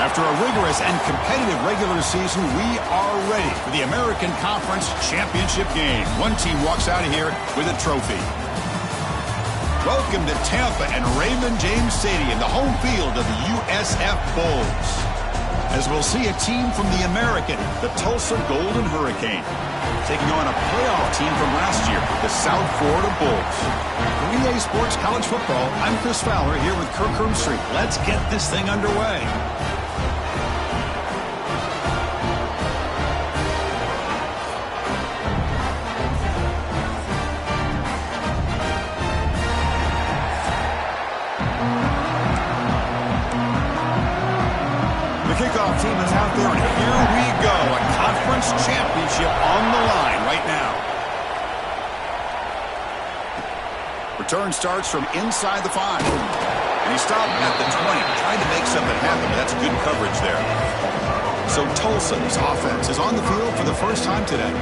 After a rigorous and competitive regular season, we are ready for the American Conference Championship game. One team walks out of here with a trophy. Welcome to Tampa and Raymond James Stadium, the home field of the USF Bulls. As we'll see a team from the American, the Tulsa Golden Hurricane, taking on a playoff team from last year, the South Florida Bulls. For EA Sports College Football, I'm Chris Fowler here with Kirk Herbstreit. Let's get this thing underway. Kickoff team is out there, and here we go. A conference championship on the line right now. Return starts from inside the 5. And he stopped at the 20. Tried to make something happen, but that's good coverage there. So Tulsa's offense is on the field for the first time today.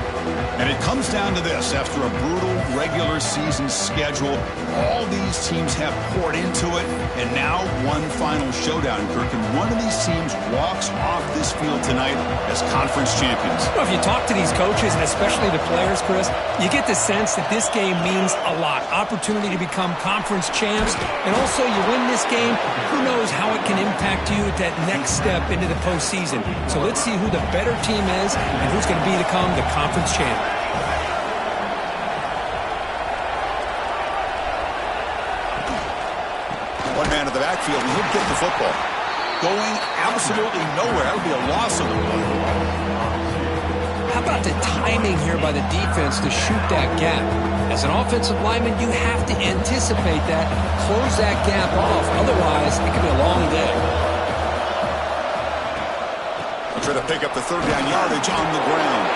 And it comes down to this. After a brutal regular season schedule, all these teams have poured into it. And now one final showdown, Kirk. And one of these teams walks off this field tonight as conference champions. Well, if you talk to these coaches, and especially the players, Chris, you get the sense that this game means a lot. Opportunity to become conference champs. And also, you win this game, who knows how it can impact you at that next step into the postseason. So let's see who the better team is and who's going to become the conference champ. One man in the backfield, and he'll get the football. Going absolutely nowhere. That would be a loss of the play. How about the timing here by the defense to shoot that gap? As an offensive lineman, you have to anticipate that, close that gap off. Otherwise, it could be a long day. Try to pick up the third down yardage on the ground.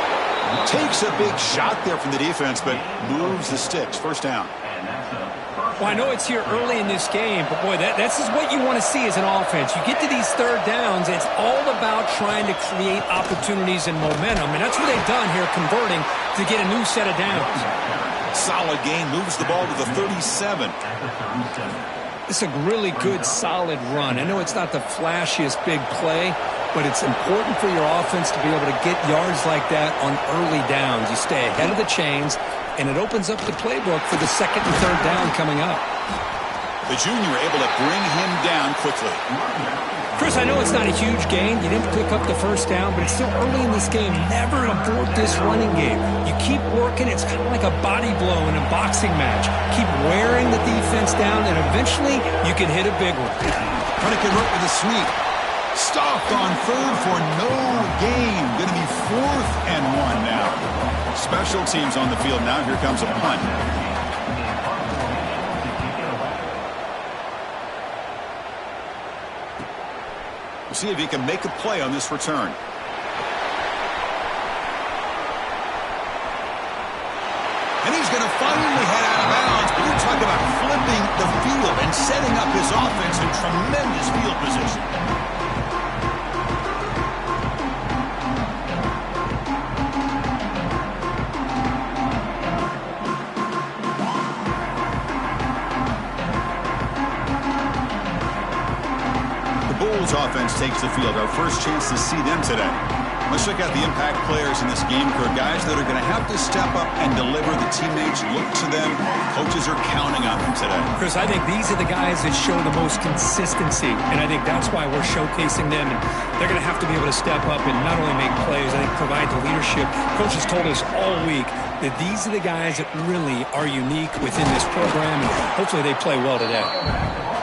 Takes a big shot there from the defense, but moves the sticks. First down. Well, I know it's here early in this game, but boy, that's just what you want to see as an offense. You get to these third downs, it's all about trying to create opportunities and momentum, and that's what they've done here, converting to get a new set of downs. Solid gain, moves the ball to the 37. It's a really good, solid run. I know it's not the flashiest big play, but it's important for your offense to be able to get yards like that on early downs. You stay ahead of the chains, and it opens up the playbook for the second and third down coming up. The junior able to bring him down quickly. Chris, I know it's not a huge gain. You didn't pick up the first down, but it's still early in this game. Never abort this running game. You keep working. It's kind of like a body blow in a boxing match. Keep wearing the defense down, and eventually you can hit a big one. Trying to convert with a sweep. Stopped on third for no gain. Going to be 4th and 1 now. Special teams on the field now. Here comes a punt. We'll see if he can make a play on this return. And he's going to finally head out of bounds. But you're talking about flipping the field and setting up his offense in tremendous field position. Bulls offense takes the field. Our first chance to see them today. Let's check out the impact players in this game, Kirk. Guys that are going to have to step up and deliver. The teammates look to them. Coaches are counting on them today. Chris, I think these are the guys that show the most consistency, and I think that's why we're showcasing them. And they're going to have to be able to step up and not only make plays, I think provide the leadership. Coaches told us all week that these are the guys that really are unique within this program, and hopefully they play well today.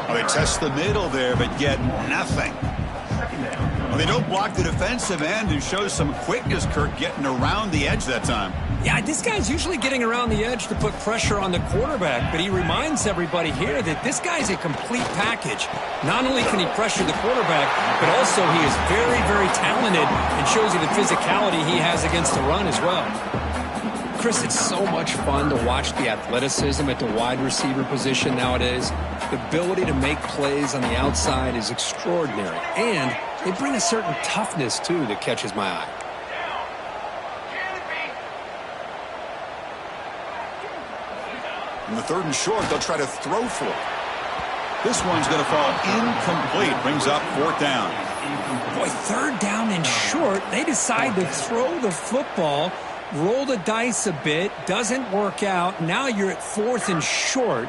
Well, they test the middle there, but get nothing. Well, they don't block the defensive end, who shows some quickness, Kirk, getting around the edge that time. Yeah, this guy's usually getting around the edge to put pressure on the quarterback, but he reminds everybody here that this guy's a complete package. Not only can he pressure the quarterback, but also he is very, very talented and shows you the physicality he has against the run as well. Chris, it's so much fun to watch the athleticism at the wide receiver position nowadays. The ability to make plays on the outside is extraordinary, and they bring a certain toughness, too, that catches my eye. In the 3rd and short, they'll try to throw for it. This one's going to fall incomplete. Brings up 4th down. Boy, 3rd down and short. They decide to throw the football, roll the dice a bit, doesn't work out. Now you're at 4th and short.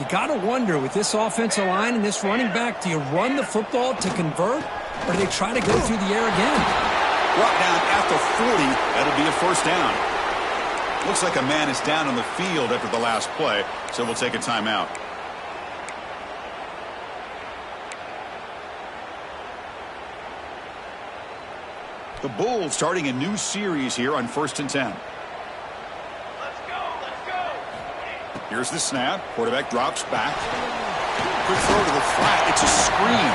You got to wonder, with this offensive line and this running back, do you run the football to convert, or do they try to go through the air again? Brought down at the 40. That'll be a 1st down. Looks like a man is down on the field after the last play, so we'll take a timeout. The Bulls starting a new series here on 1st and 10. Let's go. Here's the snap. Quarterback drops back. Quick throw to the flat. It's a screen.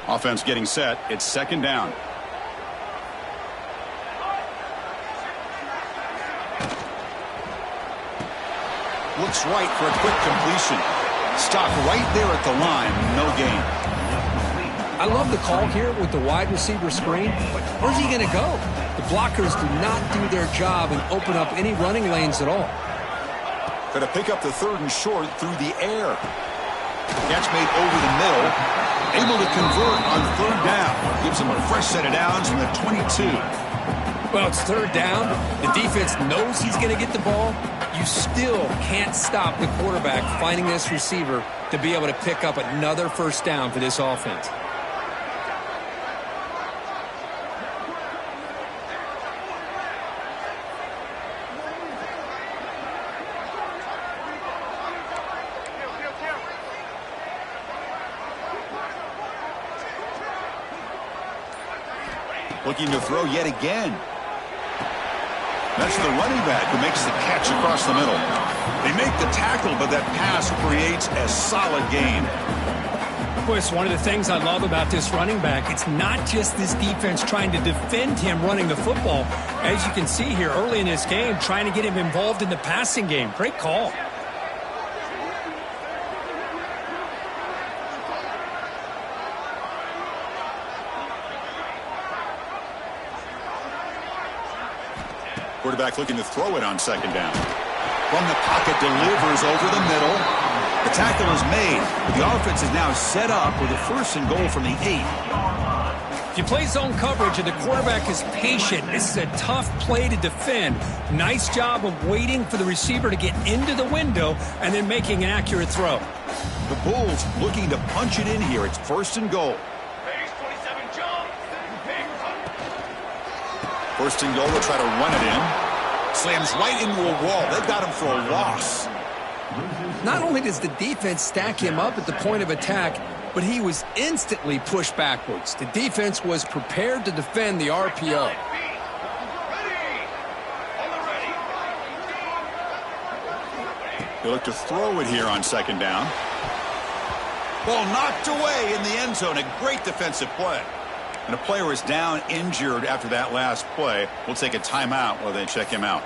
Offense getting set. It's 2nd down. Looks right for a quick completion. Stopped right there at the line. No gain. I love the call here with the wide receiver screen. Where's he going to go? The blockers do not do their job and open up any running lanes at all. Going to pick up the 3rd and short through the air. Catch made over the middle. Able to convert on 3rd down. Gives him a fresh set of downs from the 22. Well, it's 3rd down. The defense knows he's going to get the ball. You still can't stop the quarterback finding this receiver to be able to pick up another 1st down for this offense. Looking to throw yet again. That's the running back who makes the catch across the middle. They make the tackle, but that pass creates a solid gain. Of course, one of the things I love about this running back, it's not just this defense trying to defend him running the football. As you can see here early in this game, trying to get him involved in the passing game. Great call. Quarterback looking to throw it on 2nd down. From the pocket, delivers over the middle. The tackle is made. The offense is now set up with a 1st and goal from the 8. If you play zone coverage and the quarterback is patient, this is a tough play to defend. Nice job of waiting for the receiver to get into the window and then making an accurate throw. The Bulls looking to punch it in here. It's 1st and goal. 1st and goal, will try to run it in. Slams right into a wall. They've got him for a loss. Not only does the defense stack him up at the point of attack, but he was instantly pushed backwards. The defense was prepared to defend the RPO. They look to throw it here on 2nd down. Ball knocked away in the end zone. A great defensive play. And a player is down injured after that last play. We'll take a timeout while they check him out.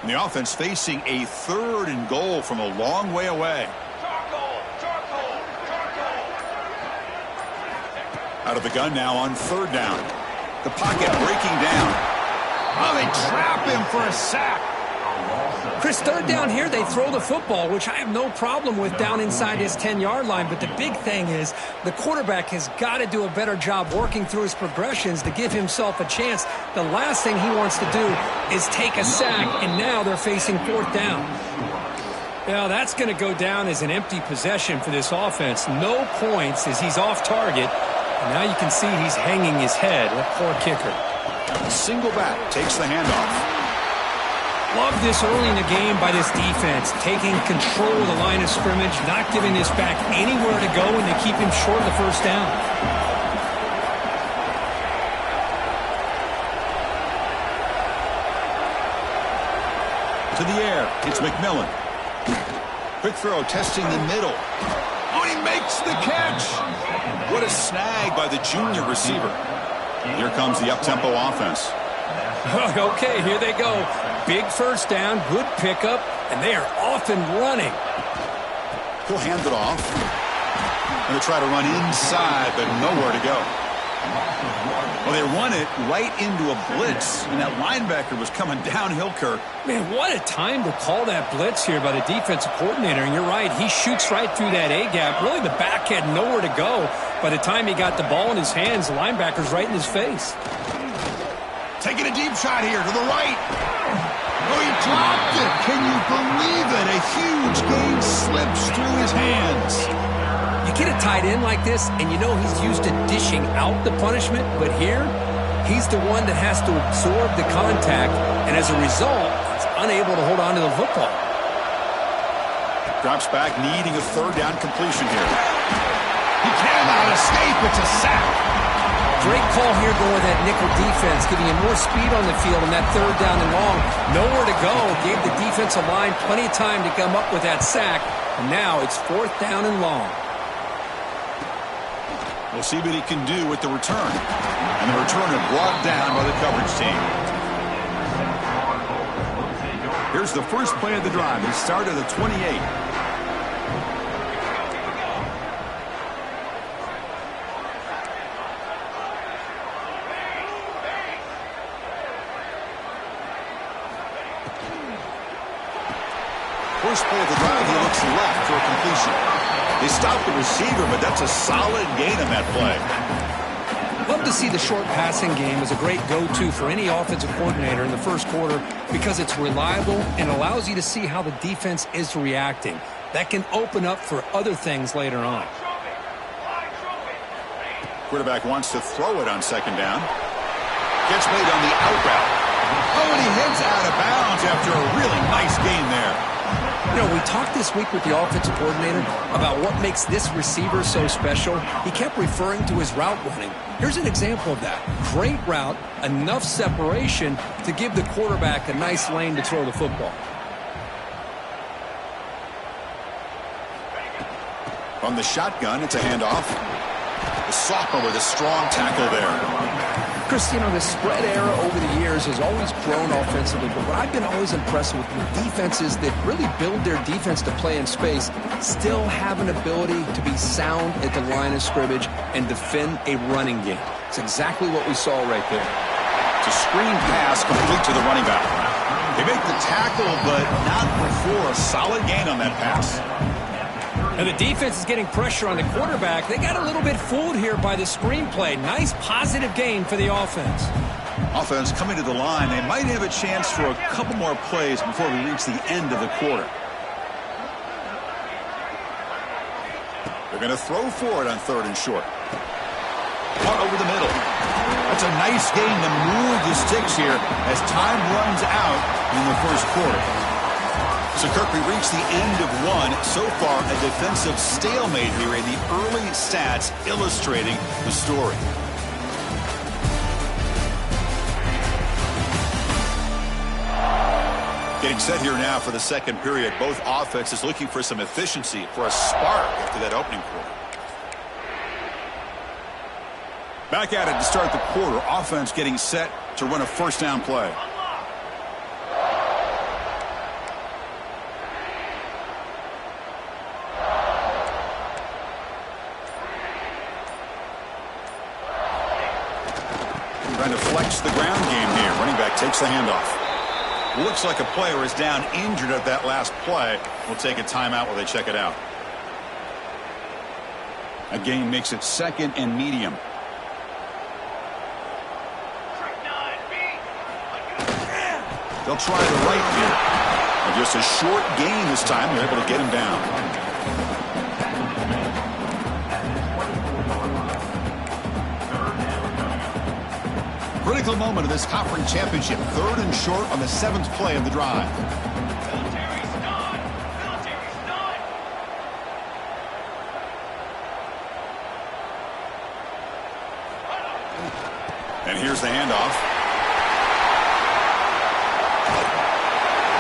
And the offense facing a 3rd and goal from a long way away. Out of the gun now on 3rd down. The pocket breaking down. Oh, they trap him for a sack. Chris, 3rd down here, they throw the football, which I have no problem with down inside his 10-yard line. But the big thing is the quarterback has got to do a better job working through his progressions to give himself a chance. The last thing he wants to do is take a sack, and now they're facing 4th down. Now, that's going to go down as an empty possession for this offense. No points as he's off target. And now you can see he's hanging his head. What poor kicker. Single back takes the handoff. Love this early in the game by this defense, taking control of the line of scrimmage, not giving this back anywhere to go, and they keep him short of the 1st down. To the air, it's McMillan. Quick throw, testing the middle. Oh, he makes the catch. What a snag by the junior receiver. Here comes the up-tempo offense. Okay, here they go. Big first down, good pickup, and they are off and running. He'll hand it off. Going to try to run inside, but nowhere to go. Well, they run it right into a blitz, and that linebacker was coming downhill, Kirk. Man, what a time to call that blitz here by the defensive coordinator. And you're right, he shoots right through that A-gap. Really, the back had nowhere to go. By the time he got the ball in his hands, the linebacker's right in his face. Taking a deep shot here to the right. Oh, he dropped it. Can you believe it? A huge gain slips through his hands. You get a tight end like this, and you know he's used to dishing out the punishment, but here, he's the one that has to absorb the contact, and as a result, he's unable to hold on to the football. Drops back, needing a third down completion here. He cannot escape. It's a sack. Great call here going with that nickel defense, giving him more speed on the field on that third down and long. Nowhere to go. Gave the defensive line plenty of time to come up with that sack, and now it's fourth down and long. We'll see what he can do with the return. And the returner brought down by the coverage team. Here's the first play of the drive. He started at 28. First play of the drive, he looks left for a completion. They stopped the receiver, but that's a solid gain on that play. Love to see the short passing game as a great go-to for any offensive coordinator in the first quarter because it's reliable and allows you to see how the defense is reacting. That can open up for other things later on. Quarterback wants to throw it on second down. Gets made on the out route. Oh, and he heads out of bounds after a really nice gain there. You know, we talked this week with the offensive coordinator about what makes this receiver so special. He kept referring to his route running. Here's an example of that. Great route, enough separation to give the quarterback a nice lane to throw the football. From the shotgun, it's a handoff. The sophomore with a strong tackle there. Chris, you know, the spread era over the years has always grown offensively, but what I've been always impressed with defenses that really build their defense to play in space still have an ability to be sound at the line of scrimmage and defend a running game. It's exactly what we saw right there. It's a screen pass complete to the running back. They make the tackle, but not before a solid gain on that pass. And the defense is getting pressure on the quarterback. They got a little bit fooled here by the screenplay. Nice positive gain for the offense. Offense coming to the line. They might have a chance for a couple more plays before we reach the end of the quarter. They're going to throw for it on third and short. Caught over the middle. That's a nice gain to move the sticks here as time runs out in the first quarter. So, Kirk, we reached the end of one. So far, a defensive stalemate here in the early stats illustrating the story. Getting set here now for the second period. Both offenses looking for some efficiency, for a spark after that opening quarter. Back at it to start the quarter. Offense getting set to run a first down play. Trying to flex the ground game here. Running back takes the handoff. Looks like a player is down injured at that last play. We'll take a timeout while they check it out. A gain makes it second and medium. They'll try the right here. And just a short gain this time. They're able to get him down. Critical moment of this conference championship. Third and short on the 7th play of the drive. And here's the handoff.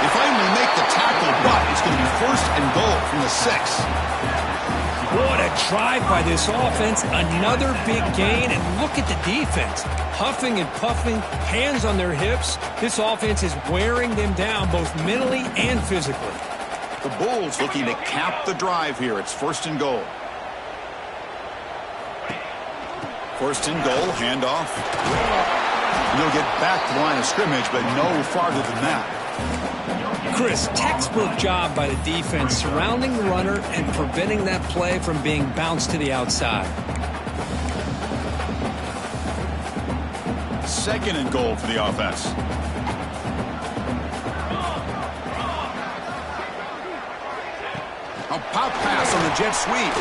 They finally make the tackle, but it's going to be first and goal from the 6. What a drive by this offense. Another big gain, and look at the defense. Huffing and puffing, hands on their hips. This offense is wearing them down both mentally and physically. The Bulls looking to cap the drive here. It's 1st and goal. 1st and goal, handoff. You'll get back to the line of scrimmage, but no farther than that. Chris, textbook job by the defense surrounding the runner and preventing that play from being bounced to the outside. 2nd and goal for the offense. A pop pass on the jet sweep.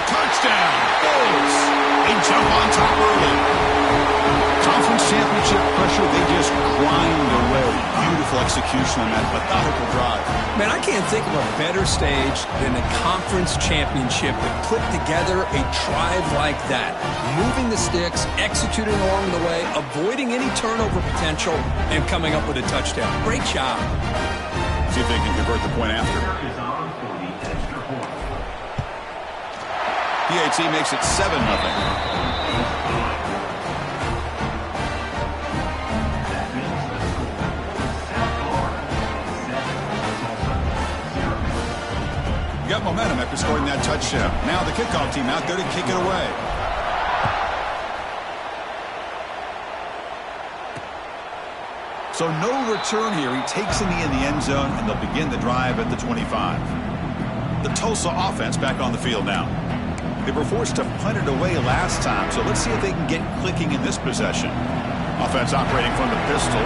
Touchdown! Bulls! They jump on top early. Conference championship pressure, they just grind away. Beautiful execution on that methodical drive. Man, I can't think of a better stage than the conference championship to put together a drive like that. Moving the sticks, executing along the way, avoiding any turnover potential, and coming up with a touchdown. Great job. See if they can convert the point after. PAT makes it 7-0. Got momentum after scoring that touchdown. Now the kickoff team out there to kick it away. So no return here. He takes in the end zone, and they'll begin the drive at the 25. The Tulsa offense back on the field now. They were forced to punt it away last time, so let's see if they can get clicking in this possession. Offense operating from the pistol.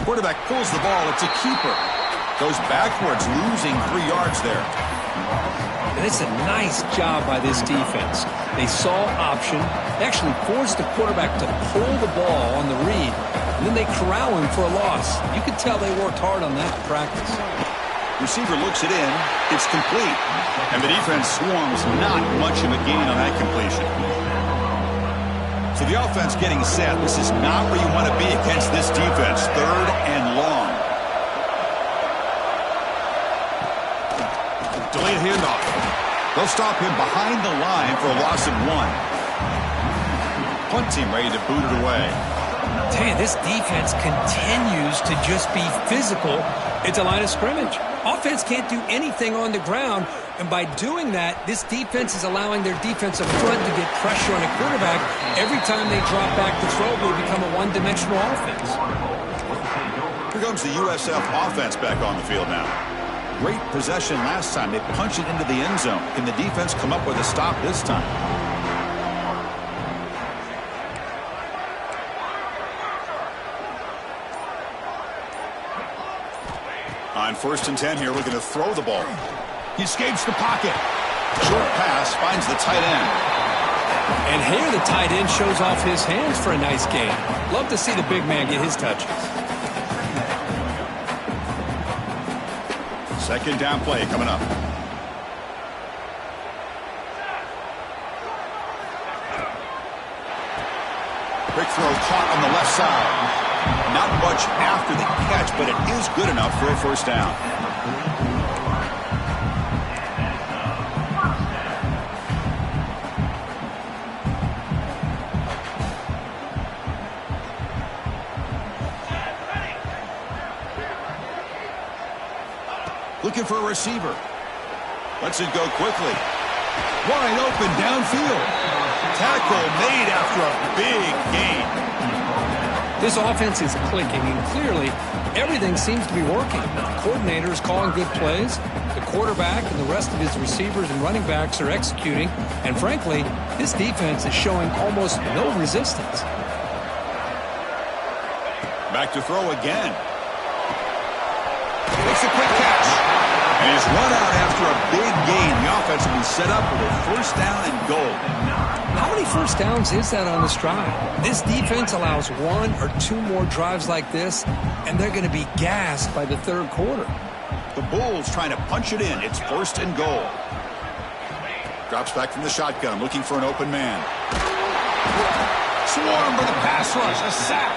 Quarterback pulls the ball. It's a keeper. Goes backwards, losing 3 yards there. And it's a nice job by this defense. They saw option. They actually forced the quarterback to pull the ball on the read, and then they corral him for a loss. You could tell they worked hard on that in practice. Receiver looks it in. It's complete. And the defense swarms. Not much of a gain on that completion. So the offense getting set. This is not where you want to be against this defense. 3rd and long. Delayed handoff. They'll stop him behind the line for a loss of 1. Punt team ready to boot it away. Damn, this defense continues to just be physical at the line of scrimmage. Offense can't do anything on the ground, and by doing that, this defense is allowing their defensive front to get pressure on the quarterback. Every time they drop back to throw, they become a one-dimensional offense. Here comes the USF offense back on the field now. Great possession last time. They punch it into the end zone. Can the defense come up with a stop this time? On 1st and 10 here, looking to throw the ball. He escapes the pocket. Short pass, finds the tight end. And here the tight end shows off his hands for a nice gain. Love to see the big man get his touches. 2nd down play coming up. Quick throw caught on the left side. Not much after the catch, but it is good enough for a 1st down. Looking for a receiver. Lets it go quickly. Wide open downfield. Tackle made after a big gain. This offense is clicking, and clearly everything seems to be working. The coordinator is calling good plays. The quarterback and the rest of his receivers and running backs are executing. And frankly, this defense is showing almost no resistance. Back to throw again. Makes a quick catch. And he's run out after a big gain. The offense will be set up with a 1st down and goal. How many 1st downs is that on this drive? This defense allows 1 or 2 more drives like this, and they're going to be gassed by the 3rd quarter. The Bulls trying to punch it in. It's 1st and goal. Drops back from the shotgun, looking for an open man. Swarmed by the pass rush. A sack.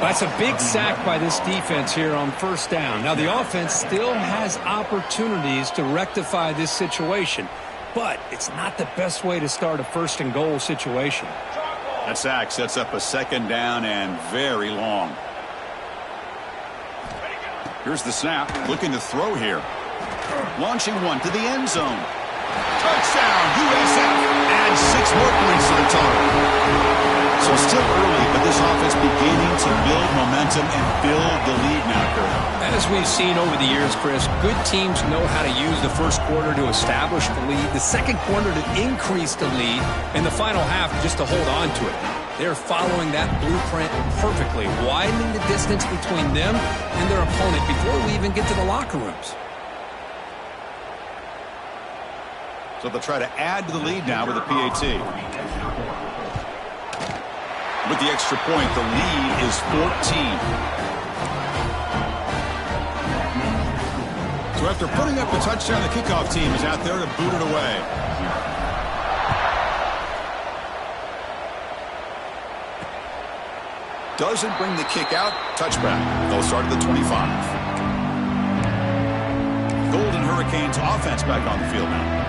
That's a big sack by this defense here on first down. Now, the offense still has opportunities to rectify this situation, but it's not the best way to start a first-and-goal situation. That sack sets up a second down and very long. Here's the snap, looking to throw here. Launching one to the end zone. Touchdown, USF. And 6 more points to the total. So still early, but this offense beginning to build momentum and build the lead now, Kurt. As we've seen over the years, Chris, good teams know how to use the first quarter to establish the lead, the second quarter to increase the lead, and the final half just to hold on to it. They're following that blueprint perfectly, widening the distance between them and their opponent before we even get to the locker rooms. So they'll try to add to the lead now with a PAT. With the extra point, the lead is 14. So after putting up the touchdown, the kickoff team is out there to boot it away. Doesn't bring the kick out. Touchback. They'll start at the 25. Golden Hurricanes offense back on the field now.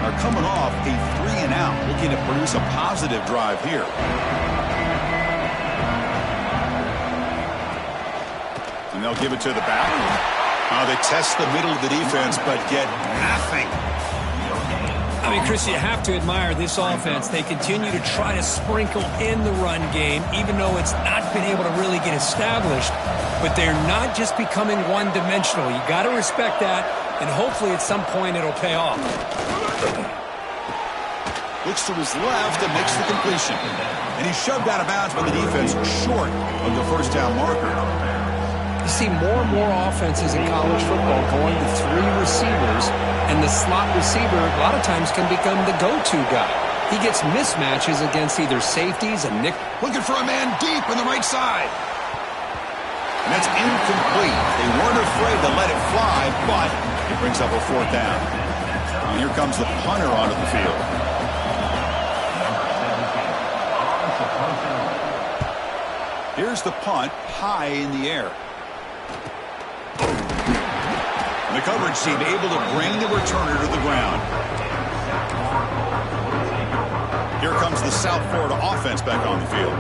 Are coming off a 3-and-out, looking to produce a positive drive here. And they'll give it to the back. They test the middle of the defense, but get nothing. I mean, Chris, you have to admire this offense. They continue to try to sprinkle in the run game, even though it's not been able to really get established. But they're not just becoming one-dimensional. You got to respect that, and hopefully at some point it'll pay off. Looks to his left and makes the completion. And he's shoved out of bounds by the defense short of the first down marker. You see more and more offenses in college football going to 3 receivers, and the slot receiver a lot of times can become the go-to guy. He gets mismatches against either safeties and nick. Looking for a man deep on the right side. And that's incomplete. They weren't afraid to let it fly, but it brings up a 4th down. And here comes the punter onto the field. Here's the punt, high in the air. And the coverage team able to bring the returner to the ground. Here comes the South Florida offense back on the field.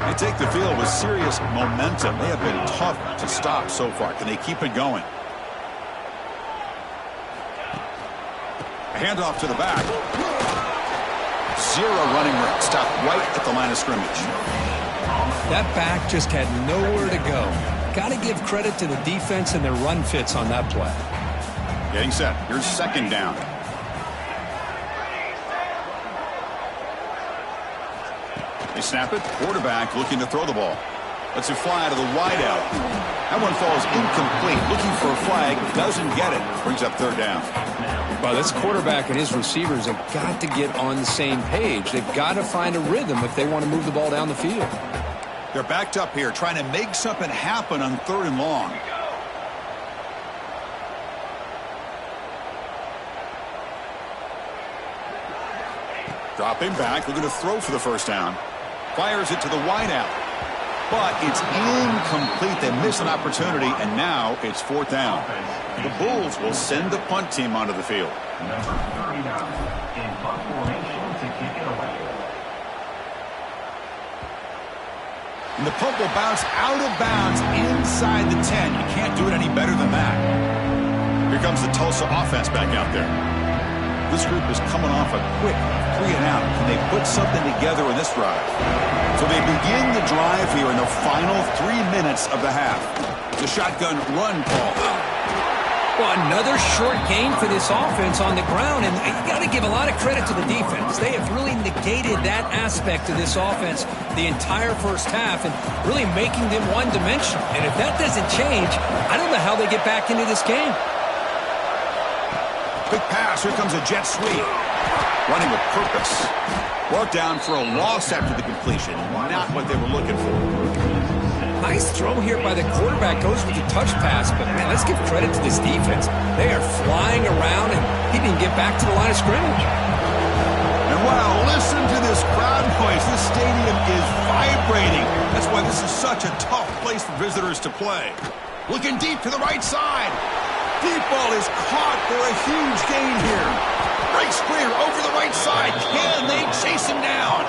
They take the field with serious momentum. They have been tough to stop so far. Can they keep it going? A handoff to the back. 0 running room. Stopped right at the line of scrimmage. That back just had nowhere to go. Got to give credit to the defense and their run fits on that play. Getting set. Here's 2nd down. They snap it. Quarterback looking to throw the ball. Lets it fly to the wideout. That one falls incomplete. Looking for a flag. Doesn't get it. Brings up 3rd down. Well, this quarterback and his receivers have got to get on the same page. They've got to find a rhythm if they want to move the ball down the field. They're backed up here, trying to make something happen on 3rd and long. Dropping back, looking to throw for the first down. Fires it to the wideout. But it's incomplete. They miss an opportunity, and now it's 4th down. The Bulls will send the punt team onto the field. And the punt will bounce out of bounds inside the 10. You can't do it any better than that. Here comes the Tulsa offense back out there. This group is coming off a quick 3-and-out. Can they put something together in this drive? So they begin the drive here in the final 3 minutes of the half. The shotgun run call. Well, another short gain for this offense on the ground, and you got to give a lot of credit to the defense. They have really negated that aspect of this offense the entire first half and really making them one-dimensional. And if that doesn't change, I don't know how they get back into this game. Quick pass. Here comes a jet sweep. Running with purpose. Brought down for a loss after the completion. Not what they were looking for. Nice throw here by the quarterback. Goes with the touch pass, but man, let's give credit to this defense. They are flying around, and he didn't get back to the line of scrimmage. And wow, listen to this crowd noise. This stadium is vibrating. That's why this This is such a tough place for visitors to play. Looking deep to the right side. Deep ball is caught for a huge gain here. Breaks clear over the right side. Can they chase him down?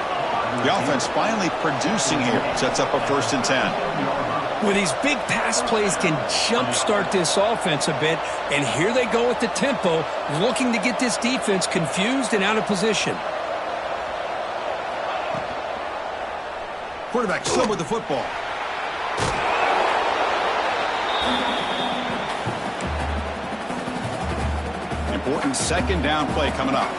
The offense finally producing here. Sets up a 1st and 10. Well, these big pass plays can jumpstart this offense a bit. And here they go with the tempo, looking to get this defense confused and out of position. Quarterback still with the football. Important 2nd down play coming up.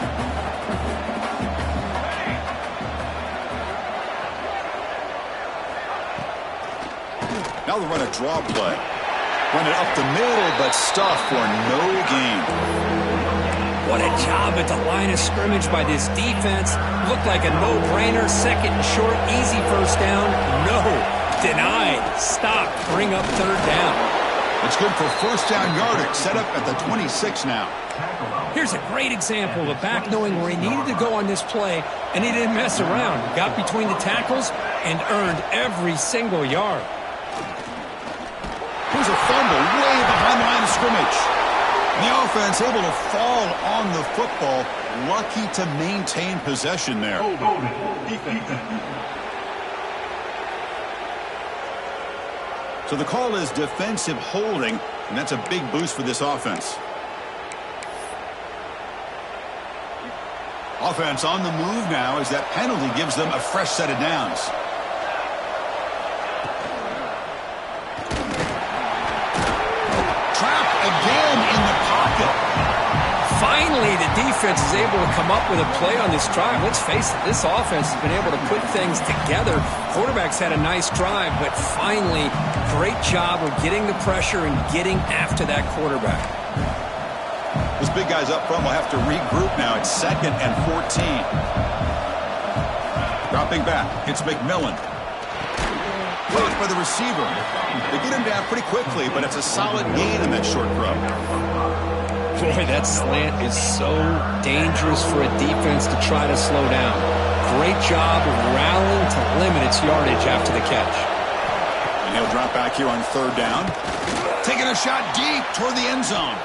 Now they'll run a draw play. Run it up the middle, but stuff for no gain. What a job at the line of scrimmage by this defense. Looked like a no-brainer. 2nd and short, easy 1st down. No, denied. Stop, bring up 3rd down. It's good for 1st down yardage. Set up at the 26 now. Here's a great example of a back knowing where he needed to go on this play, and he didn't mess around. Got between the tackles and earned every single yard. Here's a fumble way behind the line of scrimmage. The offense able to fall on the football. Lucky to maintain possession there. So the call is defensive holding, and that's a big boost for this offense. Offense on the move now as that penalty gives them a fresh set of downs. Trapped again in the pocket. Finally, the defense is able to come up with a play on this drive. Let's face it, this offense has been able to put things together. Quarterback's had a nice drive, but finally, great job of getting the pressure and getting after that quarterback. Those big guys up front will have to regroup now. It's 2nd and 14. Dropping back. It's McMillan. Blocked by the receiver. They get him down pretty quickly, but it's a solid gain in that short throw. Boy, that slant is so dangerous for a defense to try to slow down. Great job of rallying to limit its yardage after the catch. And he'll drop back here on 3rd down. Taking a shot deep toward the end zone.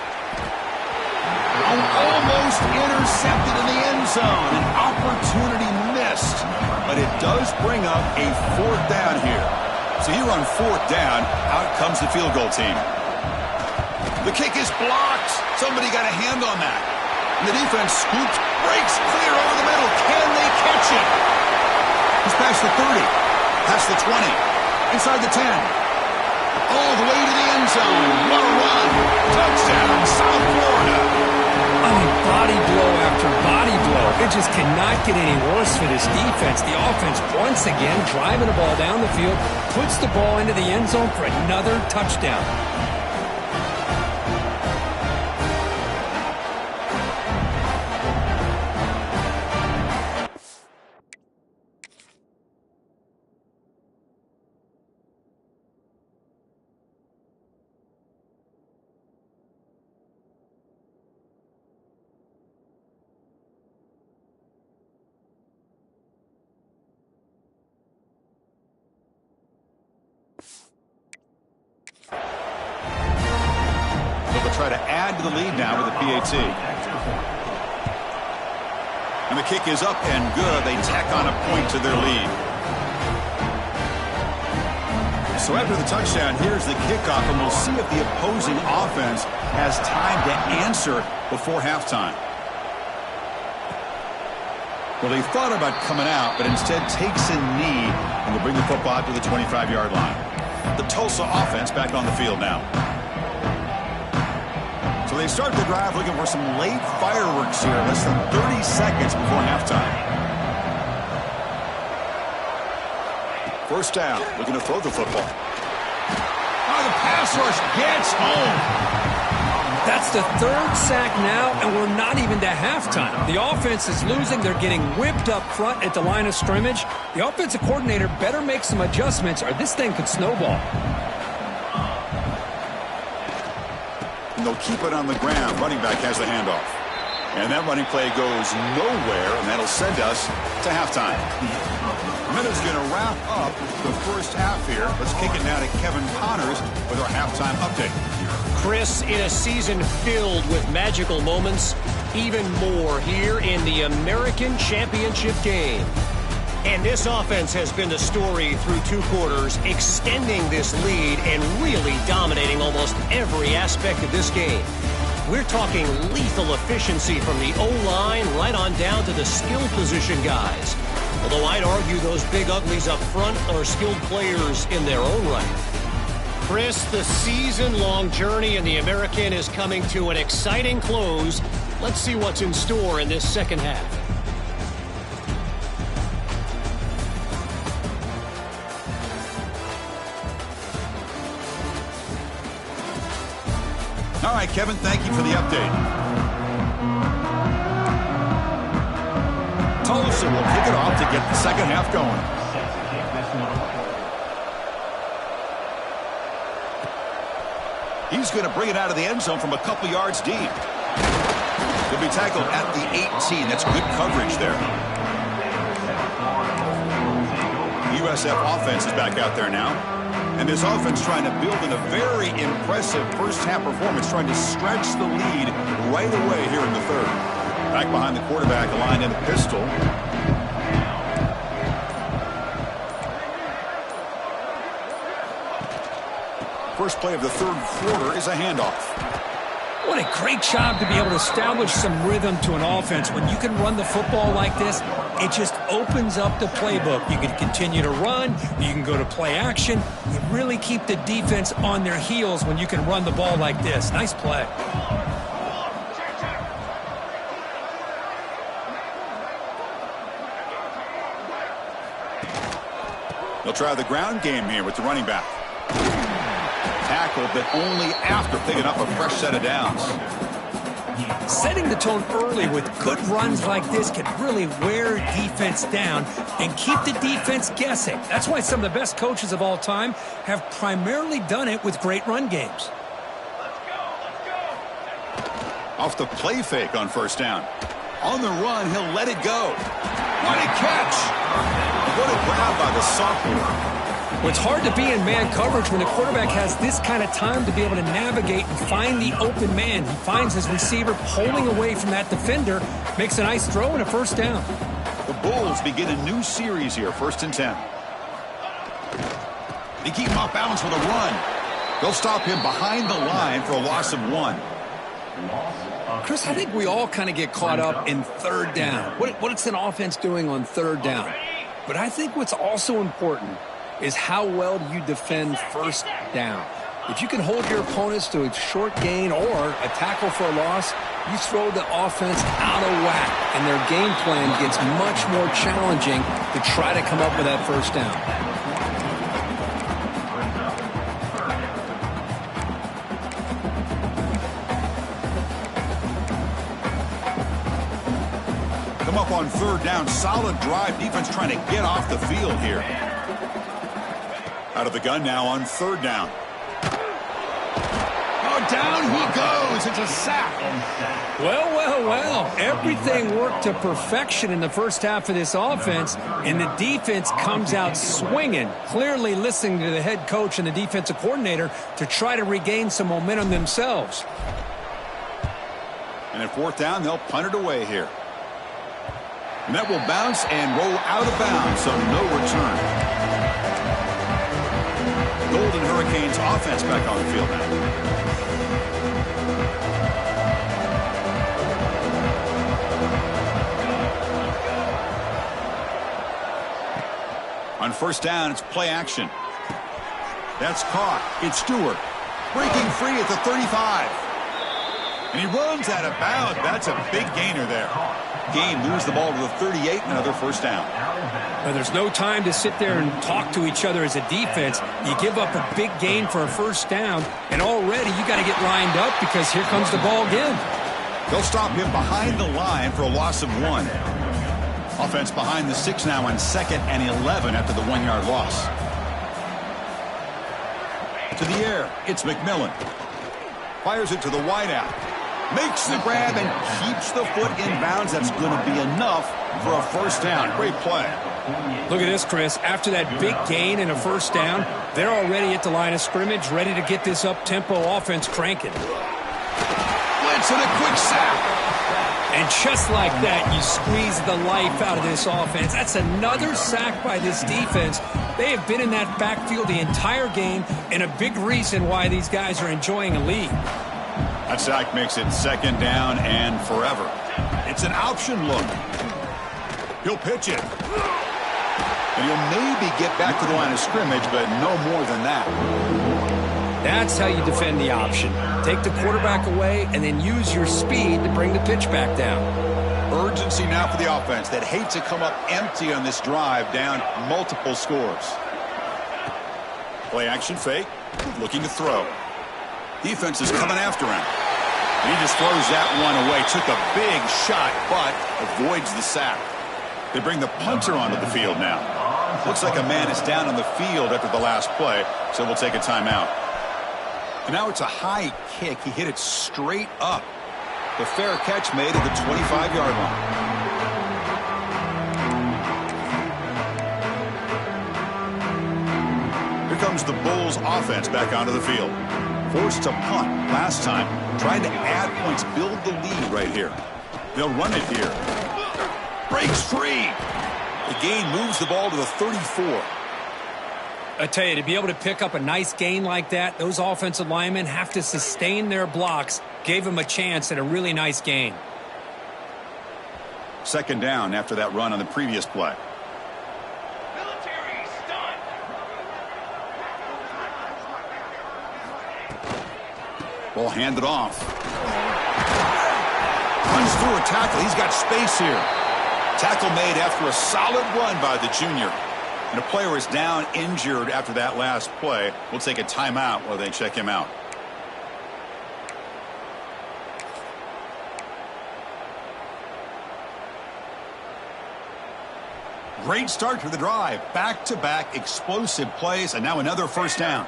Almost intercepted in the end zone. An opportunity missed. But it does bring up a 4th down here. So here on 4th down, out comes the field goal team. The kick is blocked. Somebody got a hand on that. And the defense scoops, breaks clear over the middle. Can they catch it? He's past the 30, past the 20, inside the 10. All the way to the end zone. What a run. Touchdown, South Florida. I mean, body blow after body blow. It just cannot get any worse for this defense. The offense, once again, driving the ball down the field, puts the ball into the end zone for another touchdown. Try to add to the lead now with a PAT. And the kick is up and good. They tack on a point to their lead. So after the touchdown, here's the kickoff, and we'll see if the opposing offense has time to answer before halftime. Well, they thought about coming out, but instead takes a knee and will bring the football out to the 25-yard line. The Tulsa offense back on the field now. So they start the drive looking for some late fireworks here, less than 30 seconds before halftime. 1st down, looking to throw the football. Oh, the pass rush gets home. That's the 3rd sack now, and we're not even to halftime. The offense is losing. They're getting whipped up front at the line of scrimmage. The offensive coordinator better make some adjustments, or this thing could snowball. And they'll keep it on the ground. Running back has the handoff. And that running play goes nowhere, and that'll send us to halftime. Minutes going to wrap up the first half here. Let's kick it now to Kevin Connors with our halftime update. Chris, in a season filled with magical moments, even more here in the American Championship game. And this offense has been the story through 2 quarters, extending this lead and really dominating almost every aspect of this game. We're talking lethal efficiency from the O-line right on down to the skill position guys. Although I'd argue those big uglies up front are skilled players in their own right. Chris, the season-long journey in the American is coming to an exciting close. Let's see what's in store in this second half. All right, Kevin, thank you for the update. Tulsa will kick it off to get the second half going. He's going to bring it out of the end zone from a couple yards deep. He'll be tackled at the 18. That's good coverage there. USF offense is back out there now. And this offense trying to build in a very impressive first-half performance, trying to stretch the lead right away here in the third. Back behind the quarterback, aligned in the pistol. First play of the third quarter is a handoff. What a great job to be able to establish some rhythm to an offense. When you can run the football like this, it just opens up the playbook. You can continue to run. You can go to play action. You really keep the defense on their heels when you can run the ball like this. Nice play. They'll try the ground game here with the running back. Tackle, but only after picking up a fresh set of downs. Setting the tone early with good runs like this can really wear defense down and keep the defense guessing. That's why some of the best coaches of all time have primarily done it with great run games. Off the play fake on first down. On the run, he'll let it go. What a catch! What a grab by the sophomore. Well, it's hard to be in man coverage when the quarterback has this kind of time to be able to navigate and find the open man. He finds his receiver pulling away from that defender, makes a nice throw and a first down. The Bulls begin a new series here, 1st and 10. They keep him off balance with a run. They'll stop him behind the line for a loss of 1. Chris, I think we all kind of get caught up in third down. What's an offense doing on third down? But I think what's also important is how well do you defend first down. If you can hold your opponents to a short gain or a tackle for a loss, you throw the offense out of whack, and their game plan gets much more challenging to try to come up with that first down. Come up on third down. Solid drive. Defense trying to get off the field here. Out of the gun now on third down. Oh, down he goes. It's a sack. Well. Everything worked to perfection in the first half of this offense, and the defense comes out swinging, clearly listening to the head coach and the defensive coordinator to try to regain some momentum themselves. And at fourth down, they'll punt it away here. And that will bounce and roll out of bounds, so no return. Golden Hurricanes offense back on the field now. On first down, it's play action. That's caught. It's Stewart breaking free at the 35. And he runs out of bounds. That's a big gainer there. Game moves the ball to the 38, another first down. Well, there's no time to sit there and talk to each other as a defense. You give up a big gain for a first down, and already you got to get lined up because here comes the ball again. They'll stop him behind the line for a loss of 1. Offense behind the 6 now on 2nd and 11 after the 1-yard loss. To the air, it's McMillan. Fires it to the wideout. Makes the grab and keeps the foot in bounds. That's going to be enough for a first down. Great play. Look at this, Chris. After that big gain and a first down, they're already at the line of scrimmage, ready to get this up-tempo offense cranking. Blitz and a quick sack. And just like that, you squeeze the life out of this offense. That's another sack by this defense. They have been in that backfield the entire game, and a big reason why these guys are enjoying a lead. That sack makes it second down and forever. It's an option look. He'll pitch it. And he'll maybe get back to the line of scrimmage, but no more than that. That's how you defend the option. Take the quarterback away and then use your speed to bring the pitch back down. Urgency now for the offense that hates to come up empty on this drive, down multiple scores. Play action fake, looking to throw. Defense is coming after him. And he just throws that one away. Took a big shot, but avoids the sack. They bring the punter onto the field now. Looks like a man is down on the field after the last play, so we'll take a timeout. And now it's a high kick. He hit it straight up. The fair catch made at the 25-yard line. Here comes the Bulls offense back onto the field. Forced to punt last time. Trying to add points, build the lead right here. They'll run it here. Breaks free. The gain moves the ball to the 34. I tell you, to be able to pick up a nice gain like that, those offensive linemen have to sustain their blocks. Gave them a chance at a really nice gain. Second down after that run on the previous play. Military stun. Ball handed off. Runs through a tackle. He's got space here. Tackle made after a solid run by the junior. And a player is down injured after that last play. We'll take a timeout while they check him out. Great start to the drive. Back-to-back explosive plays, and now another first down.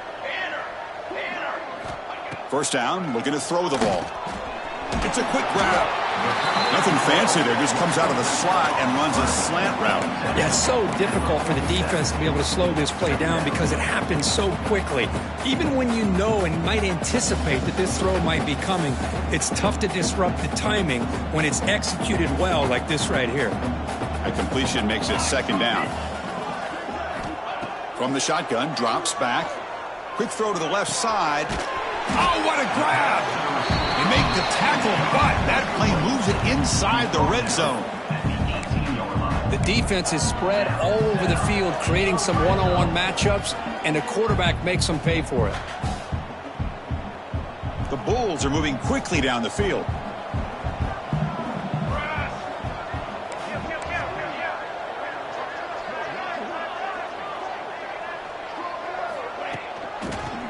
First down, looking to throw the ball. It's a quick grab. Nothing fancy there, just comes out of the slot and runs a slant route. Yeah, it's so difficult for the defense to be able to slow this play down because it happens so quickly. Even when you know and might anticipate that this throw might be coming, it's tough to disrupt the timing when it's executed well like this right here. A completion makes it second down. From the shotgun, drops back. Quick throw to the left side. Oh, what a grab! They make the tackle, but that play moves it inside the red zone. The defense is spread all over the field, creating some one-on-one matchups, and the quarterback makes them pay for it. The Bulls are moving quickly down the field.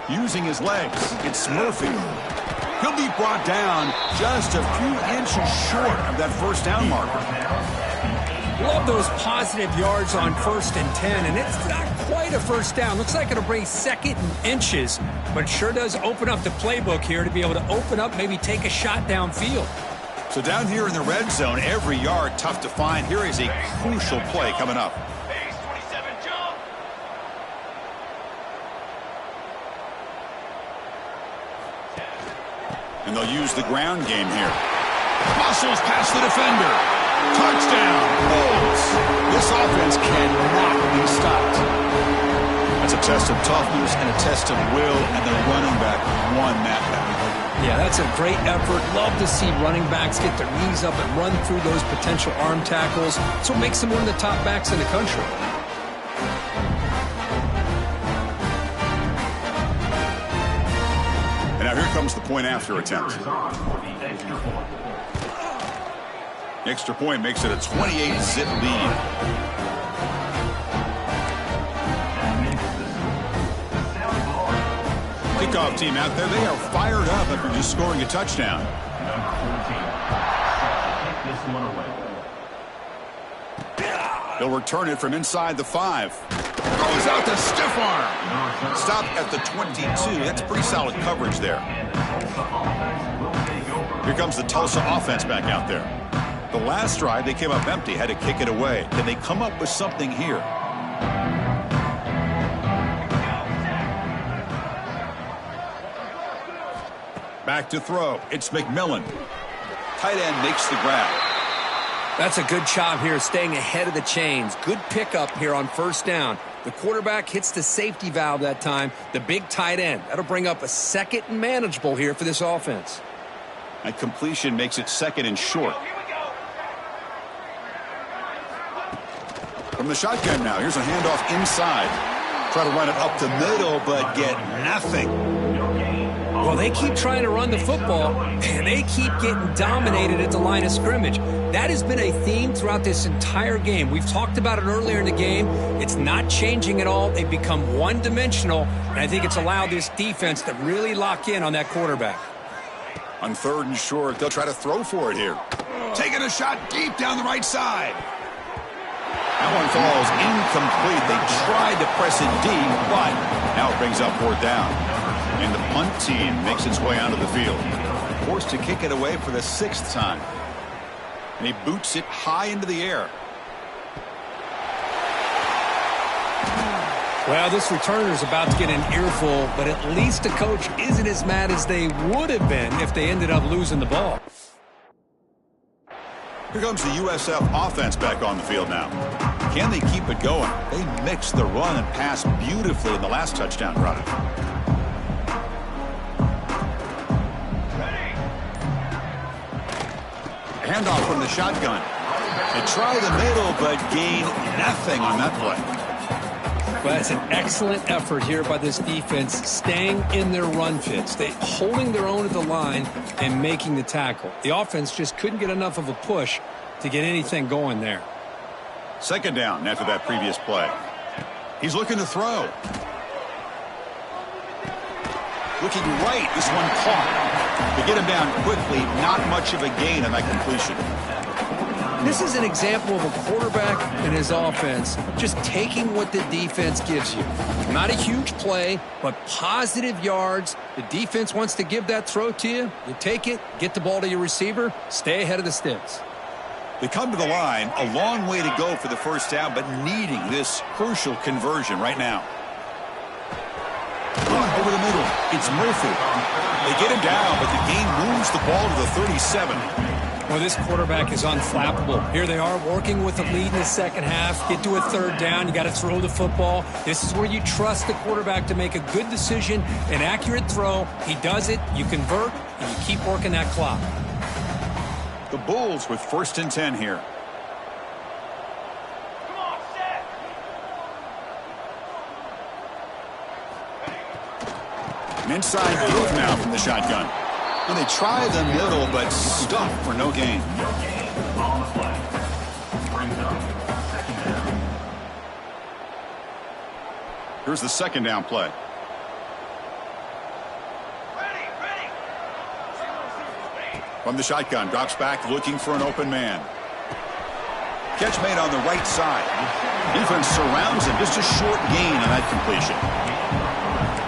Using his legs, it's Murphy. He'll be brought down just a few inches short of that first down marker. Love those positive yards on 1st and 10, and it's not quite a first down. Looks like it'll bring second and inches, but sure does open up the playbook here to be able to open up, maybe take a shot downfield. So down here in the red zone, every yard tough to find. Here is a crucial play coming up. Base 27 jump. And they'll use the ground game here. Muscles past the defender. Touchdown, Bulls. This offense cannot be stopped. That's a test of toughness and a test of will, and the running back won that battle. Yeah, that's a great effort. Love to see running backs get their knees up and run through those potential arm tackles. That's what makes them one of the top backs in the country. And now here comes the point after attempt. Extra point makes it a 28-zip lead. Kickoff team out there, they are fired up after just scoring a touchdown. They'll return it from inside the 5. Throws out the stiff arm. Stop at the 22. That's pretty solid coverage there. Here comes the Tulsa offense back out there. The last drive, they came up empty, had to kick it away. Can they come up with something here? Back to throw. It's McMillan. Tight end makes the grab. That's a good job here, staying ahead of the chains. Good pickup here on first down. The quarterback hits the safety valve that time. The big tight end. That'll bring up a second and manageable here for this offense. And completion makes it second and short. From the shotgun now, here's a handoff inside. Try to run it up the middle, but get nothing. Well, they keep trying to run the football, and they keep getting dominated at the line of scrimmage. That has been a theme throughout this entire game. We've talked about it earlier in the game. It's not changing at all. They've become one-dimensional, and I think it's allowed this defense to really lock in on that quarterback. On third and short, they'll try to throw for it here. Taking a shot deep down the right side. That one falls incomplete. They tried to press it deep, but now it brings up fourth down. And the punt team makes its way onto the field. Forced to kick it away for the sixth time. And he boots it high into the air. Well, this returner is about to get an earful, but at least the coach isn't as mad as they would have been if they ended up losing the ball. Here comes the USF offense back on the field now. Can they keep it going? They mixed the run and pass beautifully in the last touchdown drive. Handoff from the shotgun. They try the middle, but gain nothing on that play. Well, that's an excellent effort here by this defense, staying in their run fits. They holding their own at the line and making the tackle. The offense just couldn't get enough of a push to get anything going there. Second down after that previous play. He's looking to throw. Looking right, this one caught. To get him down quickly, not much of a gain on that completion. This is an example of a quarterback and his offense just taking what the defense gives you. Not a huge play, but positive yards. The defense wants to give that throw to you. You take it, get the ball to your receiver, stay ahead of the sticks. They come to the line, a long way to go for the first down, but needing this crucial conversion right now. Over the middle, it's Murphy. They get him down, but the gain moves the ball to the 37. Well, this quarterback is unflappable. Here they are working with a lead in the second half. Get to a third down. You got to throw the football. This is where you trust the quarterback to make a good decision, an accurate throw. He does it. You convert, and you keep working that clock. The Bulls with 1st and 10 here. Come on, set. An inside move now from the shotgun. And they try the middle, but stuck for no gain. Here's the second down play. Ready. From the shotgun, drops back looking for an open man. Catch made on the right side. Defense surrounds him. Just a short gain on that completion.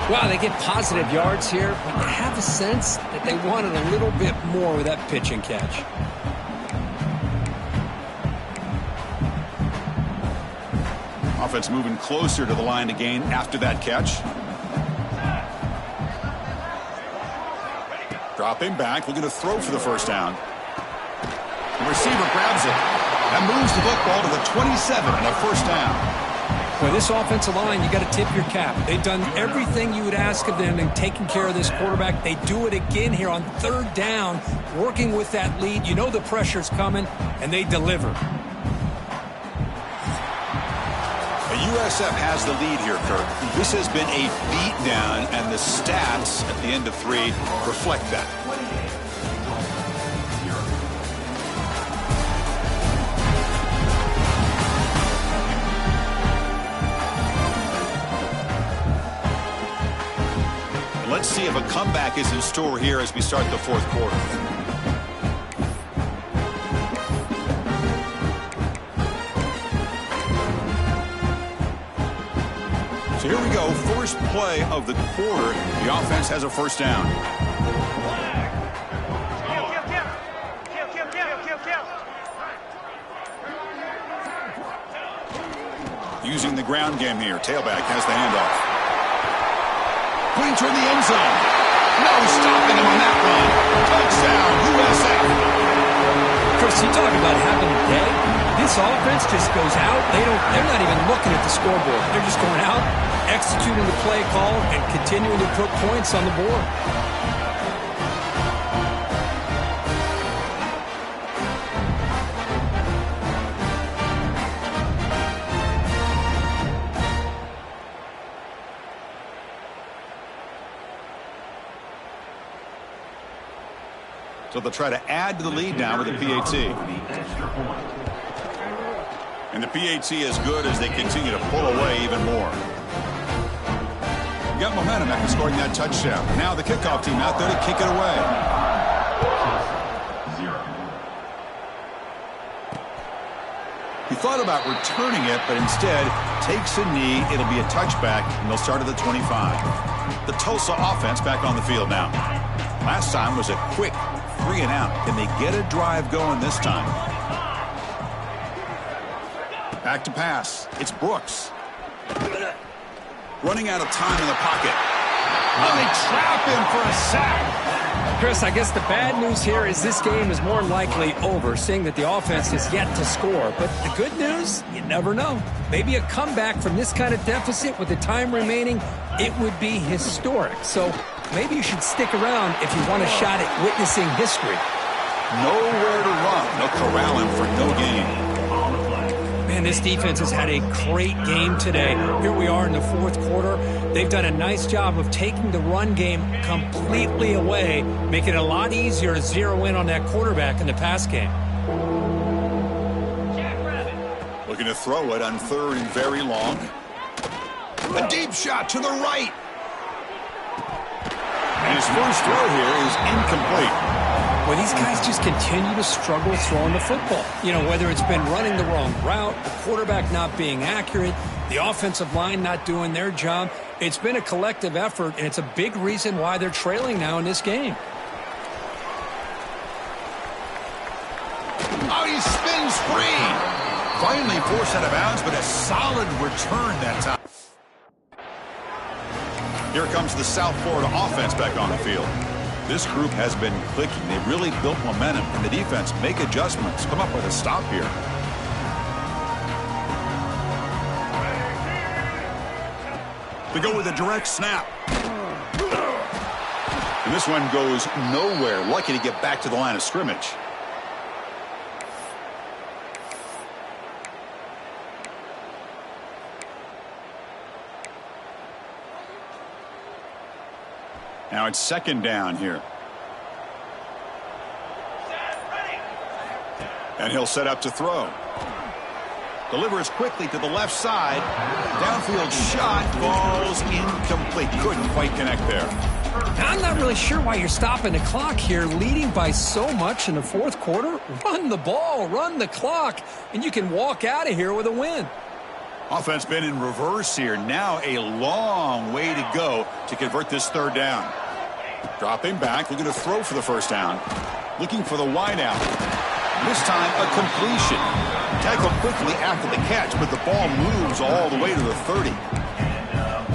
Wow, they get positive yards here, but you have a sense that they wanted a little bit more with that pitch and catch. Offense moving closer to the line to gain after that catch. Dropping back, looking to throw for the first down. The receiver grabs it. That moves the football to the 27 and a first down. For this offensive line, you got to tip your cap. They've done everything you would ask of them in taking care of this quarterback. They do it again here on third down, working with that lead. You know the pressure's coming, and they deliver. USF has the lead here, Kirk. This has been a beatdown, and the stats at the end of 3 reflect that. Let's see if a comeback is in store here as we start the fourth quarter. So here we go, first play of the quarter. The offense has a first down. Using the ground game here. Tailback has the handoff. Putting toward the end zone. No stopping him on that run. Touchdown, USA. Chris, you talk about having a day. This offense just goes out. They're not even looking at the scoreboard. They're just going out, executing the play call, and continuing to put points on the board. So they'll try to add to the lead now with the PAT. And the PAT is good as they continue to pull away even more. Got momentum after scoring that touchdown. Now the kickoff team out there to kick it away. He thought about returning it, but instead takes a knee. It'll be a touchback, and they'll start at the 25. The Tulsa offense back on the field now. Last time was a quick 3 and out. Can they get a drive going this time? Back to pass. It's Brooks. Running out of time in the pocket. Oh, they trap him for a sack. Chris, I guess the bad news here is this game is more likely over, seeing that the offense is yet to score. But the good news, you never know. Maybe a comeback from this kind of deficit with the time remaining, it would be historic. So maybe you should stick around if you want a shot at witnessing history. Nowhere to run. They'll corral him for no gain. Man, this defense has had a great game today. Here we are in the fourth quarter. They've done a nice job of taking the run game completely away, making it a lot easier to zero in on that quarterback in the pass game. Looking to throw it on 3rd and very long. A deep shot to the right. And his first throw here is incomplete. Well, these guys just continue to struggle throwing the football. You know, whether it's been running the wrong route, the quarterback not being accurate, the offensive line not doing their job. It's been a collective effort, and it's a big reason why they're trailing now in this game. Oh, he spins free. Finally forced out of bounds, but a solid return that time. Here comes the South Florida offense back on the field. This group has been clicking. They've really built momentum, and the defense make adjustments. Come up with a stop here. They go with a direct snap. And this one goes nowhere. Lucky to get back to the line of scrimmage. Now it's 2nd down here. And he'll set up to throw. Delivers quickly to the left side. Downfield shot falls incomplete. Couldn't quite connect there. I'm not really sure why you're stopping the clock here, leading by so much in the fourth quarter. Run the ball, run the clock, and you can walk out of here with a win. Offense been in reverse here. Now a long way to go to convert this 3rd down. Dropping back, looking to throw for the 1st down. Looking for the wide out. This time a completion. Tackled quickly after the catch, but the ball moves all the way to the 30.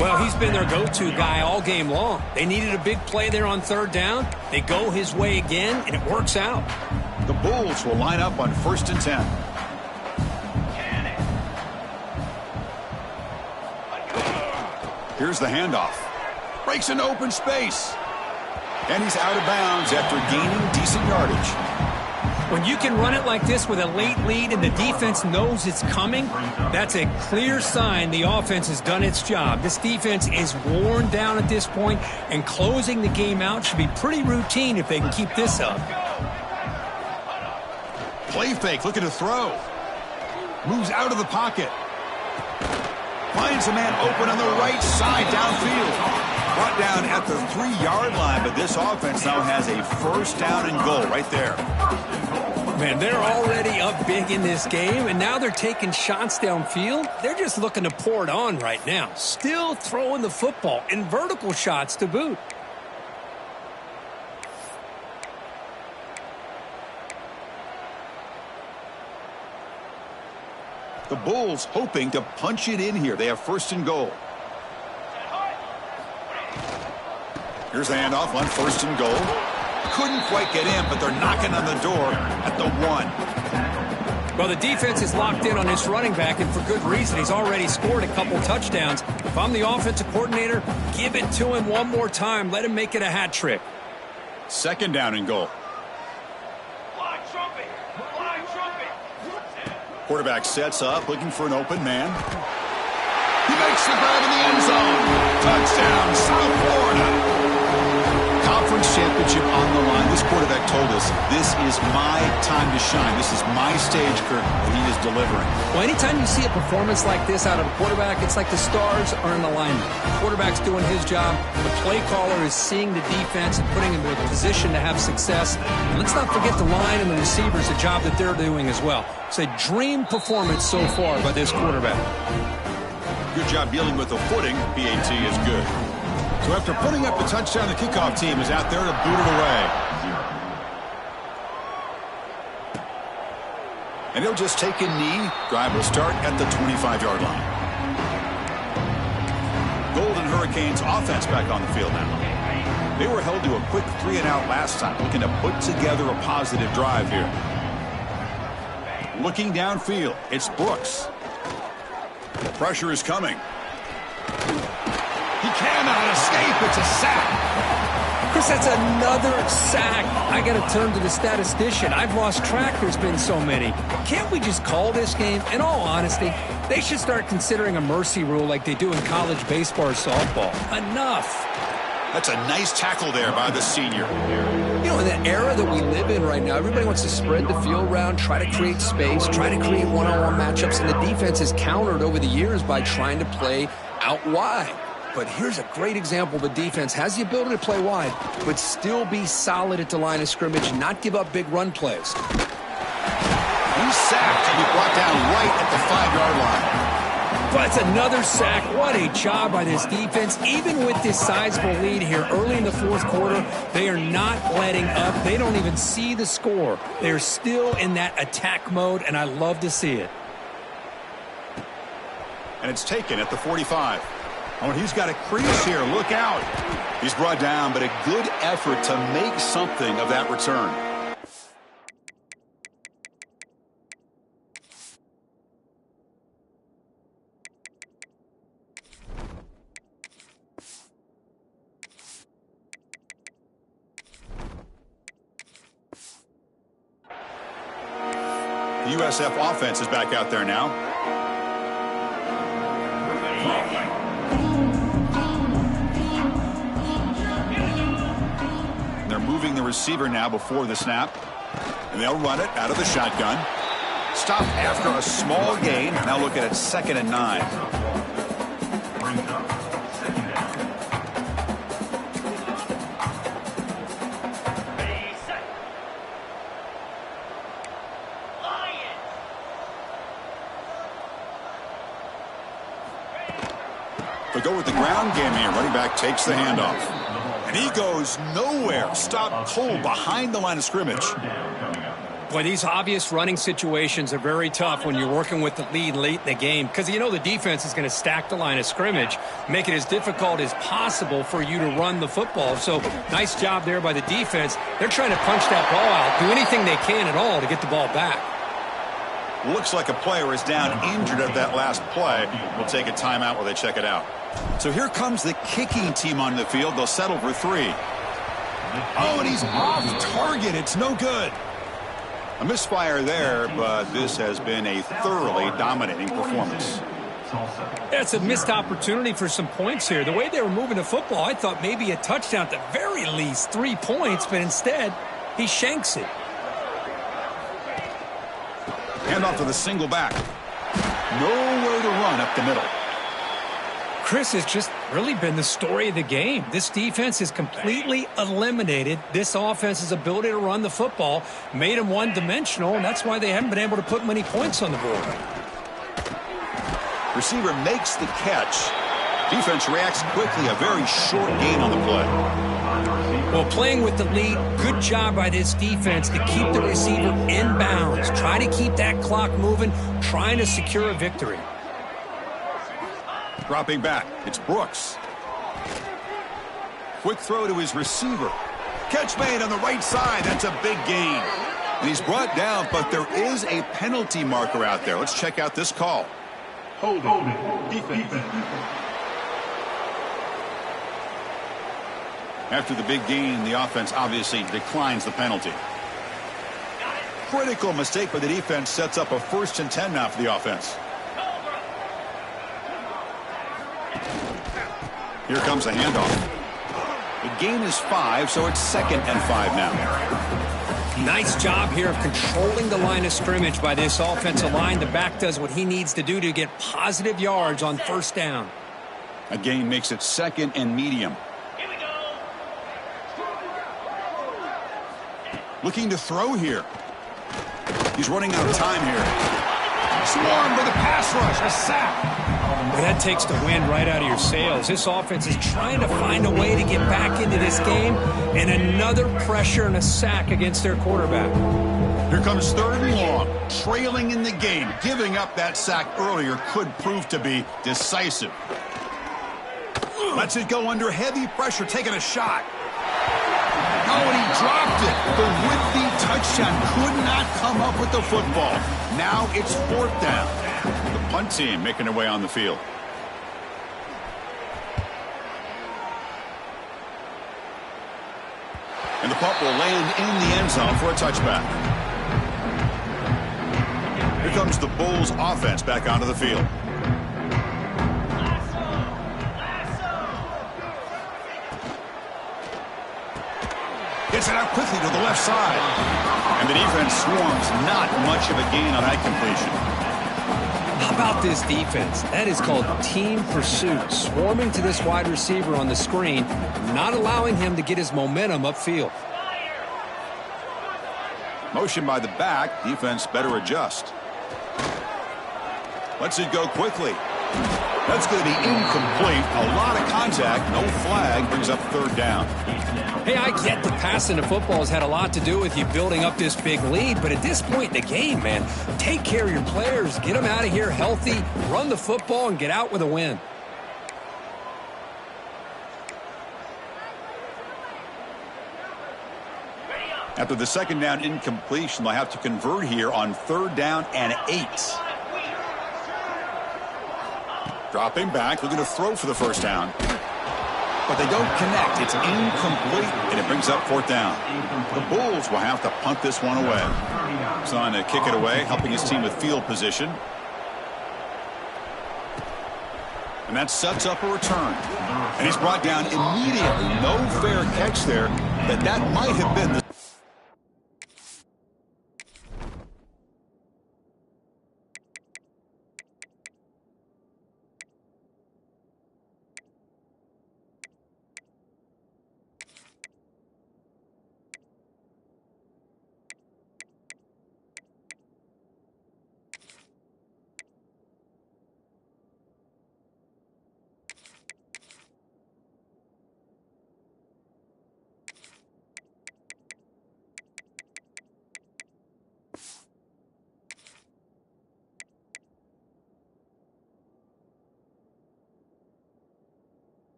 Well, he's been their go-to guy all game long. They needed a big play there on 3rd down. They go his way again, and it works out. The Bulls will line up on 1st and 10. Here's the handoff. Breaks into open space. And he's out of bounds after gaining decent yardage. When you can run it like this with a late lead and the defense knows it's coming, that's a clear sign the offense has done its job. This defense is worn down at this point, and closing the game out should be pretty routine if they can keep this up. Play fake, looking to throw. Moves out of the pocket. Finds a man open on the right side downfield. Brought down at the 3-yard line, but this offense now has a 1st down and goal right there. Man, they're already up big in this game, and now they're taking shots downfield. They're just looking to pour it on right now. Still throwing the football, and vertical shots to boot. The Bulls hoping to punch it in here. They have first and goal. Here's the handoff on first and goal. Couldn't quite get in, but they're knocking on the door at the 1. Well, the defense is locked in on this running back, and for good reason. He's already scored a couple touchdowns. If I'm the offensive coordinator, give it to him one more time. Let him make it a hat trick. Second down and goal. Fly trumpet! Fly trumpet! Quarterback sets up, looking for an open man. He makes the grab in the end zone. Touchdown, South Florida. Conference championship on the line. This quarterback told us, this is my time to shine. This is my stage, Kirk, and he is delivering. Well, anytime you see a performance like this out of a quarterback, it's like the stars are in alignment. The quarterback's doing his job. The play caller is seeing the defense and putting him in a position to have success. And let's not forget the line and the receivers, the job that they're doing as well. It's a dream performance so far by this quarterback. Good job dealing with the footing. PAT is good. So after putting up the touchdown, the kickoff team is out there to boot it away. And he'll just take a knee. Drive will start at the 25-yard line. Golden Hurricanes offense back on the field now. They were held to a quick 3-and-out last time, looking to put together a positive drive here. Looking downfield, it's Brooks. The pressure is coming. He cannot escape. It's a sack. Chris, that's another sack. I got to turn to the statistician. I've lost track. There's been so many. Can't we just call this game? In all honesty, they should start considering a mercy rule like they do in college baseball or softball. Enough. That's a nice tackle there by the senior. You know, in the era that we live in right now, everybody wants to spread the field around, try to create space, try to create one-on-one matchups, and the defense has countered over the years by trying to play out wide. But here's a great example. The defense has the ability to play wide, but still be solid at the line of scrimmage, not give up big run plays. He's sacked and he brought down right at the 5-yard line. But it's another sack. What a job by this defense. Even with this sizable lead here early in the fourth quarter, they are not letting up. They don't even see the score. They're still in that attack mode, and I love to see it. And it's taken at the 45. Oh, and he's got a crease here. Look out. He's brought down, but a good effort to make something of that return. The USF offense is back out there now. They're moving the receiver now before the snap. And they'll run it out of the shotgun. Stop after a small gain. Now look at it, 2nd and 9. They go with the ground game here. Running back takes the handoff. And he goes nowhere. Stop cold behind the line of scrimmage. Boy, these obvious running situations are very tough when you're working with the lead late in the game because you know the defense is going to stack the line of scrimmage, make it as difficult as possible for you to run the football. So nice job there by the defense. They're trying to punch that ball out, do anything they can at all to get the ball back. Looks like a player is down injured at that last play. We'll take a timeout while they check it out. So here comes the kicking team on the field. They'll settle for 3. Oh, and he's off target. It's no good. A misfire there, but this has been a thoroughly dominating performance. That's a missed opportunity for some points here. The way they were moving the football, I thought maybe a touchdown at the very least, 3 points, but instead he shanks it. Handoff to the single back. Nowhere to run up the middle. Chris, has just really been the story of the game. This defense has completely eliminated this offense's ability to run the football, made them one-dimensional, and that's why they haven't been able to put many points on the board. Receiver makes the catch. Defense reacts quickly. A very short gain on the play. Well, playing with the lead, good job by this defense to keep the receiver in bounds. Try to keep that clock moving, trying to secure a victory. Dropping back, it's Brooks. Quick throw to his receiver. Catch made on the right side. That's a big gain. And he's brought down, but there is a penalty marker out there. Let's check out this call. Hold it. Defense. After the big gain, the offense obviously declines the penalty. Critical mistake by the defense sets up a 1st and 10 now for the offense. Here comes a handoff. The gain is 5, so it's 2nd and 5 now. Nice job here of controlling the line of scrimmage by this offensive line. The back does what he needs to do to get positive yards on 1st down. A gain makes it 2nd and medium. Here we go. Looking to throw here. He's running out of time here. Swarmed with a pass rush, a sack. Well, that takes the wind right out of your sails. This offense is trying to find a way to get back into this game, and another pressure and a sack against their quarterback. Here comes 3rd and long, trailing in the game. Giving up that sack earlier could prove to be decisive. Lets it go under heavy pressure, taking a shot. Oh, and he dropped it. The would-be touchdown could not come up with the football. Now it's 4th down. The punt team making their way on the field. And the punt will land in the end zone for a touchback. Here comes the Bulls offense back onto the field. Gets it out quickly to the left side. And the defense swarms. Not much of a gain on that completion. How about this defense? That is called team pursuit. Swarming to this wide receiver on the screen, not allowing him to get his momentum upfield. Motion by the back. Defense better adjust. Lets it go quickly. That's going to be incomplete. A lot of contact. No flag. Brings up 3rd down. Hey, I get the passing the football has had a lot to do with you building up this big lead, but at this point in the game, man, take care of your players. Get them out of here healthy, run the football, and get out with a win. After the 2nd down incompletion, they'll have to convert here on 3rd down and 8. Dropping back, looking to throw for the 1st down. But they don't connect. It's incomplete, and it brings up 4th down. The Bulls will have to punt this one away. He's on to kick it away, helping his team with field position. And that sets up a return. And he's brought down immediately. No fair catch there, but that might have been the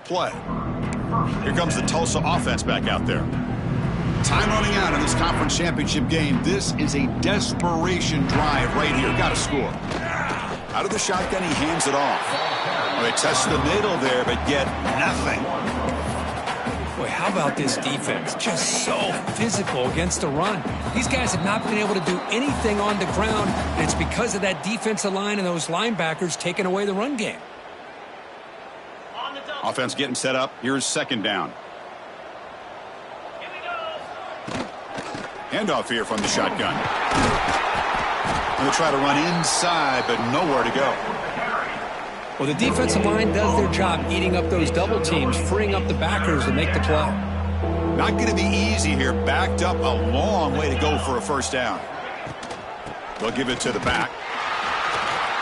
play. Here comes the Tulsa offense back out there. Time running out in this conference championship game. This is a desperation drive right here. Got to score. Out of the shotgun, he hands it off. Well, they test the middle there, but get nothing. Boy, how about this defense? Just so physical against the run. These guys have not been able to do anything on the ground, and it's because of that defensive line and those linebackers taking away the run game. Offense getting set up. Here's second down. Handoff here from the shotgun. They'll try to run inside, but nowhere to go. Well, the defensive line does their job eating up those double teams, freeing up the backers to make the play. Not going to be easy here. Backed up a long way to go for a first down. They'll give it to the back.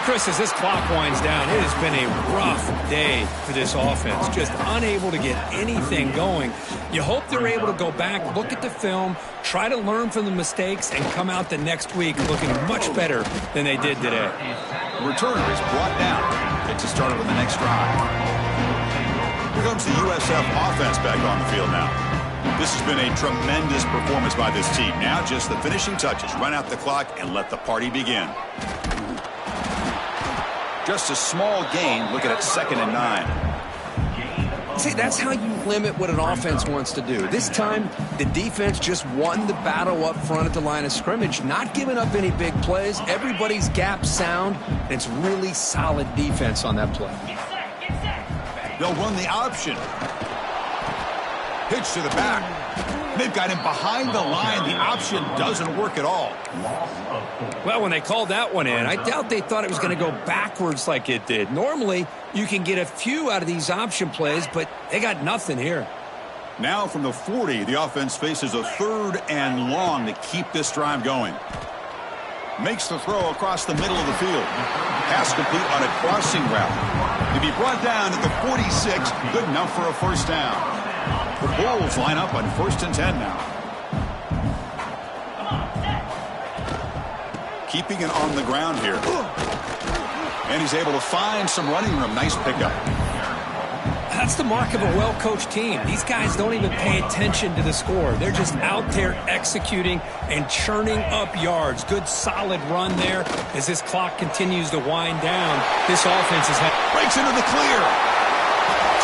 Chris, as this clock winds down, it has been a rough day for this offense. Just unable to get anything going. You hope they're able to go back, look at the film, try to learn from the mistakes, and come out the next week looking much better than they did today. The returner is brought down. Gets it started on the next drive. Here comes the USF offense back on the field now. This has been a tremendous performance by this team. Now just the finishing touches. Run out the clock and let the party begin. Just a small gain. Looking at 2nd and 9. See, that's how you limit what an offense wants to do. This time, the defense just won the battle up front at the line of scrimmage, not giving up any big plays. Everybody's gap sound, and it's really solid defense on that play. They'll run the option. Pitch to the back. They've got him behind the line. The option doesn't work at all. Well, when they called that one in, I doubt they thought it was going to go backwards like it did. Normally, you can get a few out of these option plays, but they got nothing here. Now from the 40, the offense faces a 3rd and long to keep this drive going. Makes the throw across the middle of the field. Pass complete on a crossing route. To be brought down at the 46, good enough for a first down. The Bulls line up on 1st and 10 now. Keeping it on the ground here. And he's able to find some running room. Nice pickup. That's the mark of a well-coached team. These guys don't even pay attention to the score. They're just out there executing and churning up yards. Good, solid run there as this clock continues to wind down. This offense is... breaks into the clear.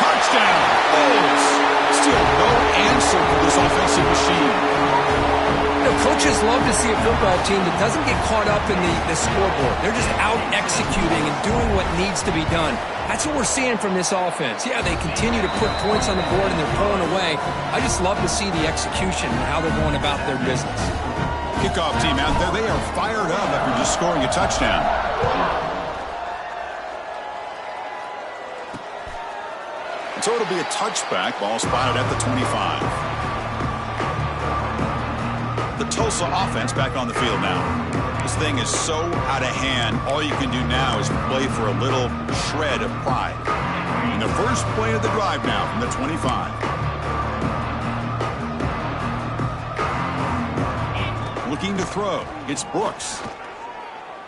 Touchdown. Bulls. Still no answer for this offensive machine. You know, coaches love to see a football team that doesn't get caught up in the scoreboard. They're just out executing and doing what needs to be done. That's what we're seeing from this offense. Yeah, they continue to put points on the board and they're pulling away. I just love to see the execution and how they're going about their business. Kickoff team out there, they are fired up after just scoring a touchdown. So it'll be a touchback. Ball spotted at the 25. The Tulsa offense back on the field now. This thing is so out of hand. All you can do now is play for a little shred of pride. And the first play of the drive now from the 25. Looking to throw. It's Brooks.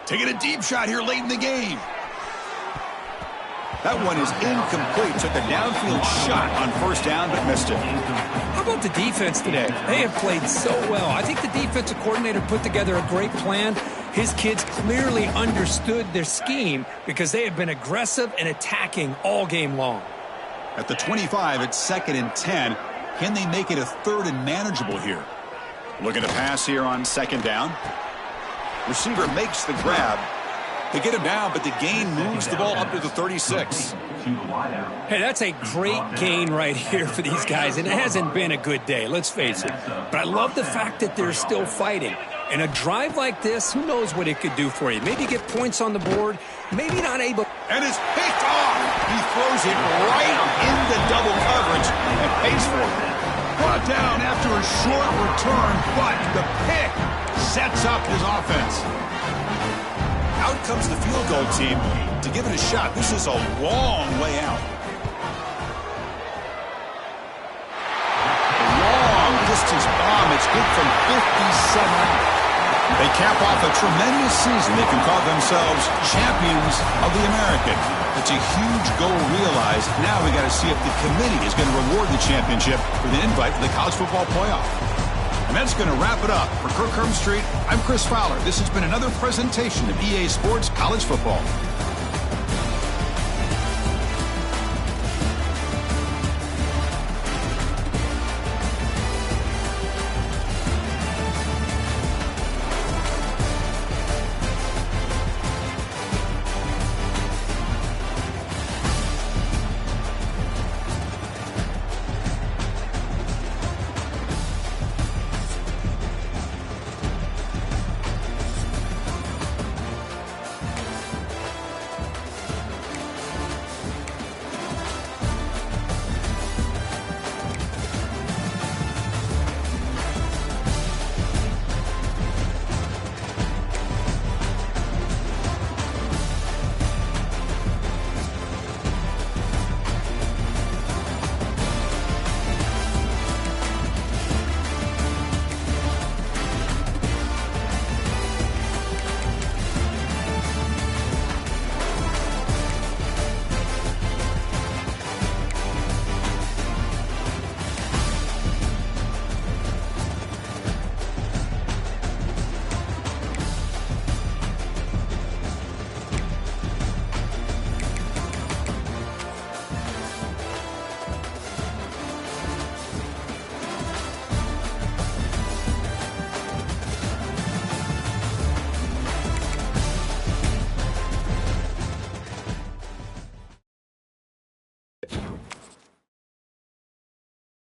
Taking a deep shot here late in the game. That one is incomplete. Took a downfield shot on first down, but missed it. How about the defense today? They have played so well. I think the defensive coordinator put together a great plan. His kids clearly understood their scheme because they have been aggressive and attacking all game long. At the 25, it's 2nd and 10. Can they make it a 3rd and manageable here? Looking to pass here on 2nd down. Receiver makes the grab. They get him down, but the gain moves the ball up to the 36. Hey, that's a great gain right here for these guys, and it hasn't been a good day, let's face it. But I love the fact that they're still fighting. And a drive like this, who knows what it could do for you. Maybe get points on the board, maybe not able. And it's picked off. He throws it right into double coverage and pays for it. Brought down after a short return, but the pick sets up his offense. Out comes the field goal team to give it a shot. This is a long way out. A long distance bomb. It's good from 57 out. They cap off a tremendous season. They can call themselves champions of the American. It's a huge goal realized. Now we got to see if the committee is going to reward the championship with an invite to the college football playoff. And that's going to wrap it up. For Kirk Street, I'm Chris Fowler. This has been another presentation of EA Sports College Football.